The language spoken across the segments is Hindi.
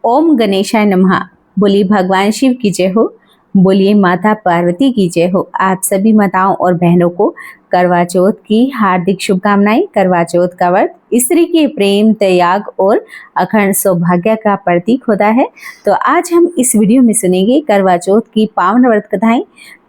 ओम गणेशाय नमः। बोलिए भगवान शिव की जय हो, बोलिए माता पार्वती की जय हो। आप सभी माताओं और बहनों को करवा चौथ की हार्दिक शुभकामनाएं। करवा चौथ का व्रत स्त्री के प्रेम, त्याग और अखंड सौभाग्य का प्रतीक होता है। तो आज हम इस वीडियो में सुनेंगे करवा चौथ की पावन व्रत कथाएं।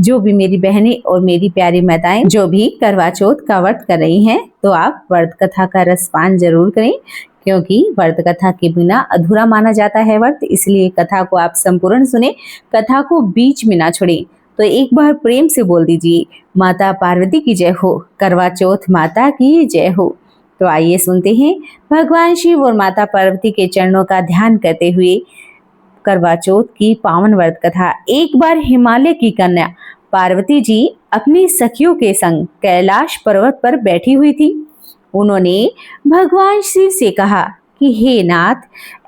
जो भी मेरी बहनें और मेरी प्यारी माताएं जो भी करवा चौथ का व्रत कर रही हैं, तो आप व्रत कथा का रसपान जरूर करें, क्योंकि व्रत कथा के बिना अधूरा माना जाता है व्रत। इसलिए कथा को आप संपूर्ण सुने, कथा को बीच में ना छोड़ें। तो एक बार प्रेम से बोल दीजिए, माता पार्वती की जय हो, करवा चौथ माता की जय हो। तो आइए सुनते हैं भगवान शिव और माता पार्वती के चरणों का ध्यान करते हुए करवा चौथ की पावन व्रत कथा। एक बार हिमालय की कन्या पार्वती जी अपनी सखियों के संग कैलाश पर्वत पर बैठी हुई थी। उन्होंने भगवान शिव से कहा कि हे नाथ,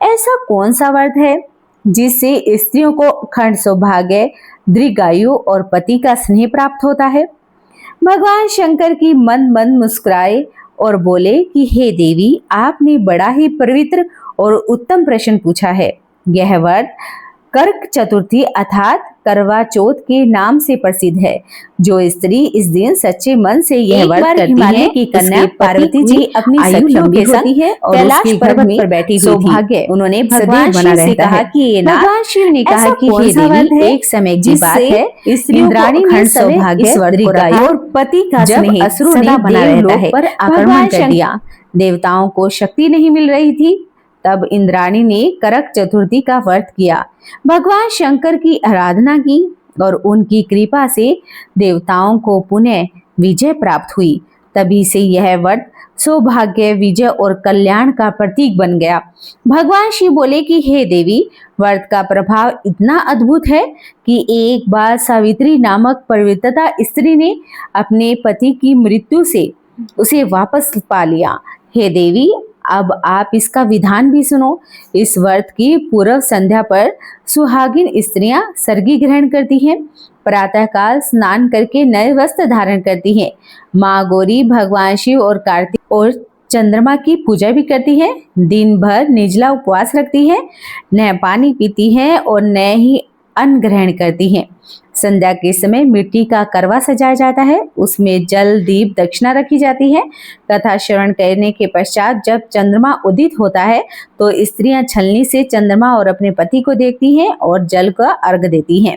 ऐसा कौन सा व्रत है जिससे स्त्रियों को अखंड सौभाग्य, दीर्घायु और पति का स्नेह प्राप्त होता है। भगवान शंकर की मंद मंद मुस्कुराए और बोले कि हे देवी, आपने बड़ा ही पवित्र और उत्तम प्रश्न पूछा है। यह व्रत कर्क चतुर्थी अर्थात करवा चौथ के नाम से प्रसिद्ध है। जो स्त्री इस दिन सच्चे मन से यह व्रत करती है, की कन्या पार्वती जी अपनी सखियों के संग है और कैलाश पर्वत पर बैठी हुई थी। उन्होंने भगवान शिव से कहा कि ये नाथ, भगवान शिव ने कहा कि हे देवी, एक समय की बात है, इंद्राणी ने सौभाग्य, दीर्घायु और पति का स्नेह असुरों ने बना रहता है पर आक्रमण कर दिया। देवताओं को शक्ति नहीं मिल रही थी। तब इंद्राणी ने करक चतुर्थी का व्रत किया, भगवान शंकर की आराधना की और उनकी कृपा से देवताओं को पुनः विजय प्राप्त हुई। तभी से यह व्रत सौभाग्य, विजय और कल्याण का प्रतीक बन गया। भगवान शिव बोले कि हे देवी, व्रत का प्रभाव इतना अद्भुत है कि एक बार सावित्री नामक पवित्रता स्त्री ने अपने पति की मृत्यु से उसे वापस पा लिया। हे देवी, अब आप इसका विधान भी सुनो। इस व्रत की पूर्व संध्या पर सुहागिन स्त्रियां सर्गी ग्रहण करती हैं, प्रातःकाल स्नान करके नए वस्त्र धारण करती हैं, माँ गौरी, भगवान शिव और कार्तिक और चंद्रमा की पूजा भी करती है, दिन भर निर्जला उपवास रखती है, न पानी पीती है और न ही अन्न ग्रहण करती हैं। संध्या के समय मिट्टी का करवा सजाया जाता है, उसमें जल, दीप, दक्षिणा रखी जाती है। कथा श्रवण करने के पश्चात जब चंद्रमा उदित होता है तो स्त्रियां छलनी से चंद्रमा और अपने पति को देखती हैं और जल का अर्घ देती हैं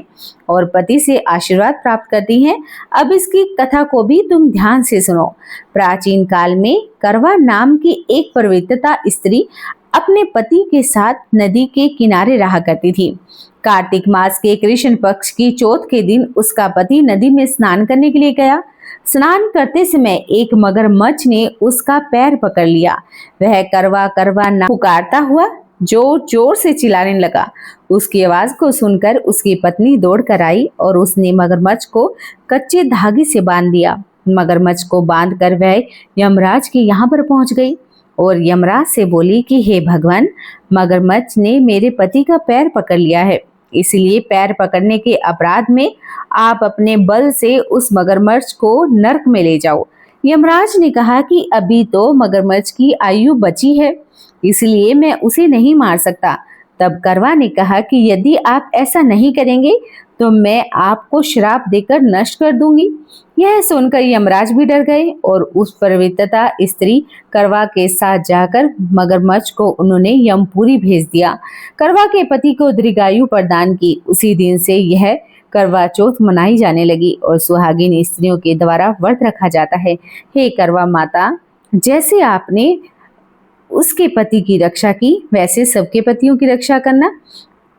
और पति से आशीर्वाद प्राप्त करती हैं। अब इसकी कथा को भी तुम ध्यान से सुनो। प्राचीन काल में करवा नाम की एक पवित्रता स्त्री अपने पति के साथ नदी के किनारे रहा करती थी। कार्तिक मास के कृष्ण पक्ष की चौथ के दिन उसका पति नदी में स्नान करने के लिए गया। स्नान करते समय एक मगरमच्छ ने उसका पैर पकड़ लिया। वह करवा करवा ना पुकारता हुआ जोर जोर से चिल्लाने लगा। उसकी आवाज को सुनकर उसकी पत्नी दौड़ कर आई और उसने मगरमच्छ को कच्चे धागे से बांध दिया। मगरमच्छ को बांधकर वह यमराज के यहाँ पर पहुंच गई और यमराज से बोली कि हे भगवान, मगरमच्छ ने मेरे पति का पैर पकड़ लिया है, इसलिए पैर पकड़ने के अपराध में आप अपने बल से उस मगरमच्छ को नरक में ले जाओ। यमराज ने कहा कि अभी तो मगरमच्छ की आयु बची है, इसलिए मैं उसे नहीं मार सकता। तब करवा ने कहा कि यदि आप ऐसा नहीं करेंगे तो मैं आपको श्राप देकर नष्ट कर दूंगी। यह सुनकर यमराज भी डर गए और उस पवित्रता स्त्री करवा के साथ जाकर मगरमच्छ को उन्होंने यमपुरी भेज दिया। करवा के पति को दीर्घायु प्रदान की। उसी दिन से यह करवा चौथ मनाई जाने लगी और सुहागिन स्त्रियों के द्वारा व्रत रखा जाता है। हे करवा माता, जैसे आपने उसके पति की रक्षा की, वैसे सबके पतियों की रक्षा करना।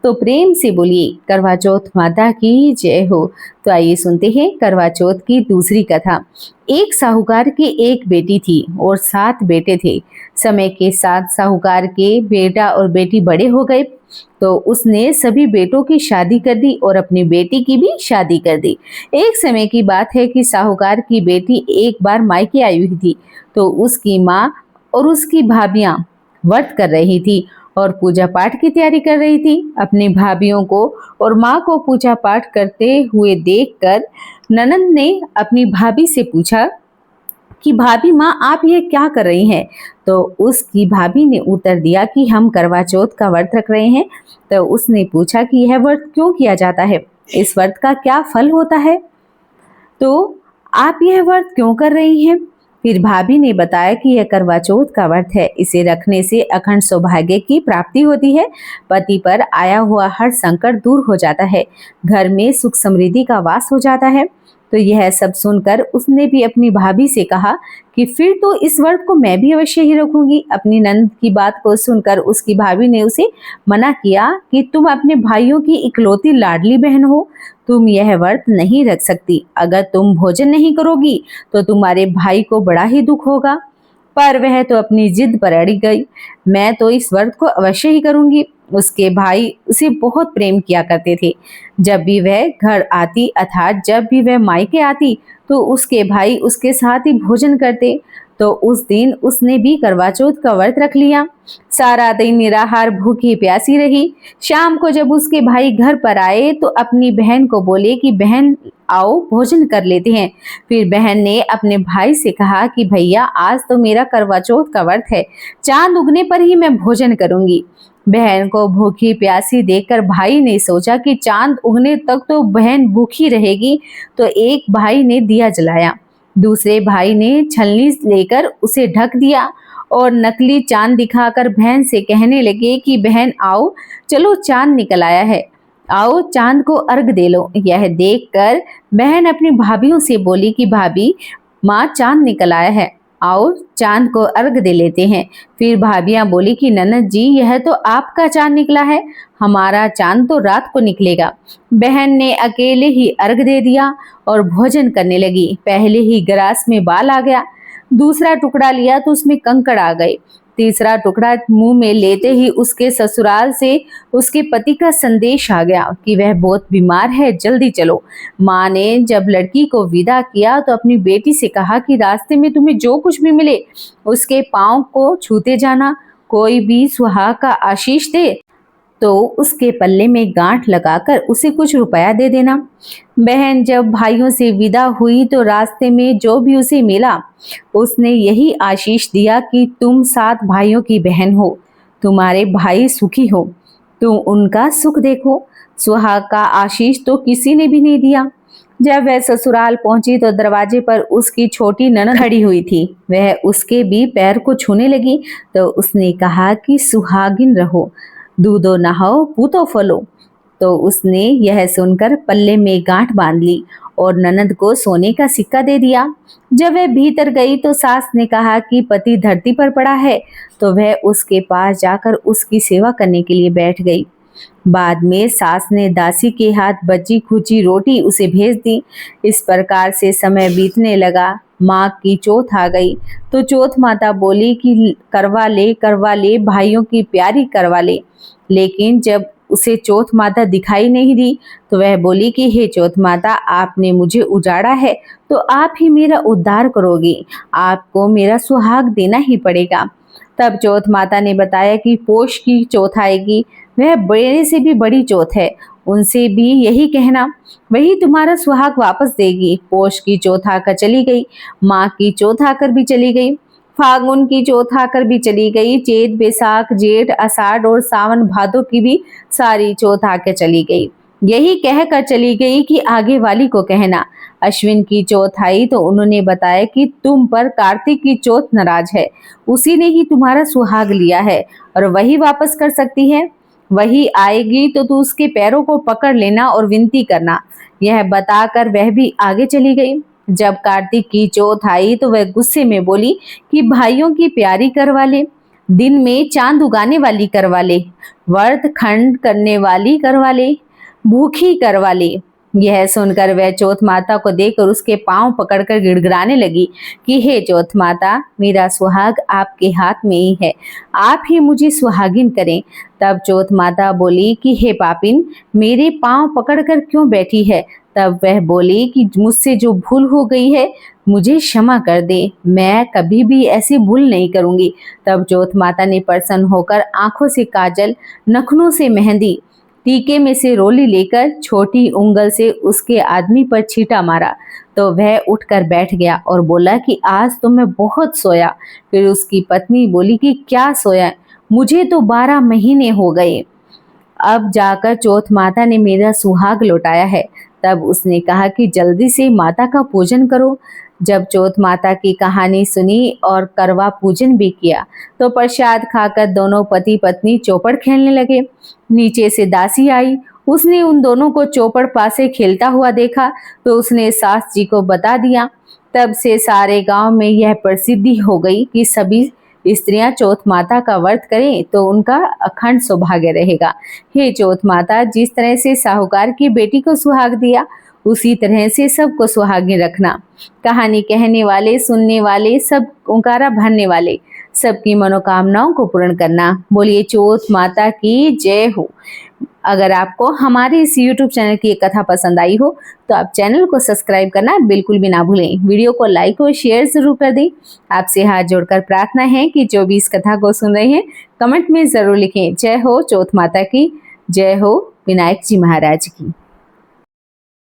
तो प्रेम से बोलिए करवा चौथ माता की जय हो। तो आइए सुनते हैं करवा चौथ की दूसरी कथा। एक साहूकार की एक बेटी थी और 7 बेटे थे। समय के साथ साहूकार के बेटा और बेटी बड़े हो गए तो उसने सभी बेटों की शादी कर दी और अपनी बेटी की भी शादी कर दी। एक समय की बात है कि साहूकार की बेटी एक बार मायके आई हुई थी, तो उसकी माँ और उसकी भाभियां व्रत कर रही थी और पूजा पाठ की तैयारी कर रही थी। अपनी भाभियों को और माँ को पूजा पाठ करते हुए देखकर ननंद ने अपनी भाभी से पूछा कि भाभी माँ आप ये क्या कर रही हैं। तो उसकी भाभी ने उत्तर दिया कि हम करवा चौथ का व्रत रख रहे हैं। तो उसने पूछा कि यह व्रत क्यों किया जाता है, इस व्रत का क्या फल होता है, तो आप यह व्रत क्यों कर रही हैं। फिर भाभी ने बताया कि यह करवा चौथ का व्रत है, इसे रखने से अखंड सौभाग्य की प्राप्ति होती है, पति पर आया हुआ हर संकट दूर हो जाता है, घर में सुख समृद्धि का वास हो जाता है। तो यह सब सुनकर उसने भी अपनी भाभी से कहा कि फिर तो इस व्रत को मैं भी अवश्य ही रखूंगी। अपनी नंद की बात को सुनकर उसकी भाभी ने उसे मना किया कि तुम अपने भाइयों की इकलौती लाडली बहन हो, तुम यह व्रत नहीं रख सकती। अगर तुम भोजन नहीं करोगी तो तुम्हारे भाई को बड़ा ही दुख होगा। पर वह तो अपनी जिद पर अड़ी गई, मैं तो इस व्रत को अवश्य ही करूंगी। उसके भाई उसे बहुत प्रेम किया करते थे। जब भी वह घर आती अर्थात जब भी वह मायके आती तो उसके भाई उसके साथ ही भोजन करते। तो उस दिन उसने भी करवा चौथ का व्रत रख लिया। सारा दिन निराहार भूखी प्यासी रही। शाम को जब उसके भाई घर पर आए तो अपनी बहन को बोले कि बहन आओ भोजन कर लेते हैं। फिर बहन ने अपने भाई से कहा कि भैया आज तो मेरा करवा चौथ का व्रत है, चांद उगने पर ही मैं भोजन करूंगी। बहन को भूखी प्यासी देखकर भाई ने सोचा कि चांद उगने तक तो बहन भूखी रहेगी। तो एक भाई ने दिया जलाया, दूसरे भाई ने छलनी लेकर उसे ढक दिया और नकली चांद दिखाकर बहन से कहने लगे कि बहन आओ चलो चांद निकल आया है, आओ चांद को अर्घ दे लो। यह देखकर बहन अपनी भाभीयों से बोली कि भाभी माँ चांद निकल आया है, आओ चांद को अर्घ दे लेते हैं। फिर भाभियां बोली कि ननद जी यह तो आपका चांद निकला है, हमारा चांद तो रात को निकलेगा। बहन ने अकेले ही अर्घ दे दिया और भोजन करने लगी। पहले ही ग्रास में बाल आ गया, दूसरा टुकड़ा लिया तो उसमें कंकड़ आ गए, तीसरा टुकड़ा मुंह में लेते ही उसके ससुराल से उसके पति का संदेश आ गया कि वह बहुत बीमार है, जल्दी चलो। माँ ने जब लड़की को विदा किया तो अपनी बेटी से कहा कि रास्ते में तुम्हें जो कुछ भी मिले उसके पांव को छूते जाना, कोई भी सुहाग का आशीष दे तो उसके पल्ले में गांठ लगाकर उसे कुछ रुपया दे देना। बहन जब भाइयों से विदा हुई तो रास्ते में जो भी उसे मिला उसने यही आशीष दिया कि तुम 7 भाइयों की बहन हो, तुम्हारे भाई सुखी हो, तुम उनका सुख देखो। सुहाग का आशीष तो किसी ने भी नहीं दिया। जब वह ससुराल पहुंची तो दरवाजे पर उसकी छोटी ननद खड़ी हुई थी। वह उसके भी पैर को छूने लगी तो उसने कहा कि सुहागिन रहो, दूधो नहाओ पूतो फलो। तो उसने यह सुनकर पल्ले में गांठ बांध ली और ननद को सोने का सिक्का दे दिया। जब वह भीतर गई तो सास ने कहा कि पति धरती पर पड़ा है, तो वह उसके पास जाकर उसकी सेवा करने के लिए बैठ गई। बाद में सास ने दासी के हाथ बची खुची रोटी उसे भेज दी। इस प्रकार से समय बीतने लगा। माँ की चौथ आ गई तो चौथ माता बोली कि करवा ले भाइयों की प्यारी करवा ले। लेकिन जब उसे चौथ माता दिखाई नहीं दी तो वह बोली कि हे चौथ माता, आपने मुझे उजाड़ा है तो आप ही मेरा उद्धार करोगी, आपको मेरा सुहाग देना ही पड़ेगा। तब चौथ माता ने बताया कि पोष की चौथ आएगी, वह बड़े से भी बड़ी चौथ है, उनसे भी यही कहना, वही तुम्हारा सुहाग वापस देगी। पोष की चौथ आकर चली गई, माँ की चौथ आकर भी चली गई, फागुन की चौथ आकर भी चली गई, चैत बैसाख जेठ आषाढ़ और सावन भादों की भी सारी चौथ आकर चली गई। यही कहकर चली गई कि आगे वाली को कहना। अश्विन की चौथ आई तो उन्होंने बताया कि तुम पर कार्तिक की चौथ नाराज है, उसी ने ही तुम्हारा सुहाग लिया है और वही वापस कर सकती है। वही आएगी तो तू उसके पैरों को पकड़ लेना और विनती करना। यह बताकर वह भी आगे चली गई। जब कार्तिक की चौथ आई तो वह गुस्से में बोली कि भाइयों की प्यारी करवा ले, दिन में चांद उगाने वाली करवा ले, व्रत खंड करने वाली करवा ले, भूखी करवा ले। यह सुनकर वह चौथ माता को देखकर उसके पांव पकड़कर गिड़गिड़ाने लगी कि हे चौथ माता, मेरा सुहाग आपके हाथ में ही है, आप ही मुझे सुहागिन करें। तब चौथ माता बोली कि हे पापिन, मेरे पांव पकड़कर क्यों बैठी है। तब वह बोली कि मुझसे जो भूल हो गई है मुझे क्षमा कर दे, मैं कभी भी ऐसी भूल नहीं करूंगी। तब चौथ माता ने प्रसन्न होकर आंखों से काजल, नखनों से मेहंदी, टीके में से रोली लेकर छोटी उंगल से उसके आदमी पर छींटा मारा तो वह उठकर बैठ गया और बोला कि आज तो मैं बहुत सोया। फिर उसकी पत्नी बोली कि क्या सोया, मुझे तो 12 महीने हो गए, अब जाकर चौथ माता ने मेरा सुहाग लौटाया है। तब उसने कहा कि जल्दी से माता का पूजन करो। जब चौथ माता की कहानी सुनी और करवा पूजन भी किया तो प्रसाद खाकर दोनों पति पत्नी चौपड़ खेलने लगे। नीचे से दासी आई, उसने उन दोनों को चौपड़ पासे खेलता हुआ देखा तो उसने सास जी को बता दिया। तब से सारे गांव में यह प्रसिद्धि हो गई कि सभी स्त्रियां चौथ माता का व्रत करें तो उनका अखंड सौभाग्य रहेगा। हे चौथ माता, जिस तरह से साहूकार की बेटी को सुहाग दिया उसी तरह से सबको सुहागिन रखना। कहानी कहने वाले, सुनने वाले, सब ओंकारा भरने वाले सबकी मनोकामनाओं को पूर्ण करना। बोलिए चौथ माता की जय हो। अगर आपको हमारे इस YouTube चैनल की एक कथा पसंद आई हो तो आप चैनल को सब्सक्राइब करना बिल्कुल भी ना भूलें। वीडियो को लाइक और शेयर जरूर कर दें। आपसे हाथ जोड़कर प्रार्थना है कि जो भी इस कथा को सुन रहे हैं कमेंट में जरूर लिखें। जय हो चौथ माता की, जय हो विनायक जी महाराज की।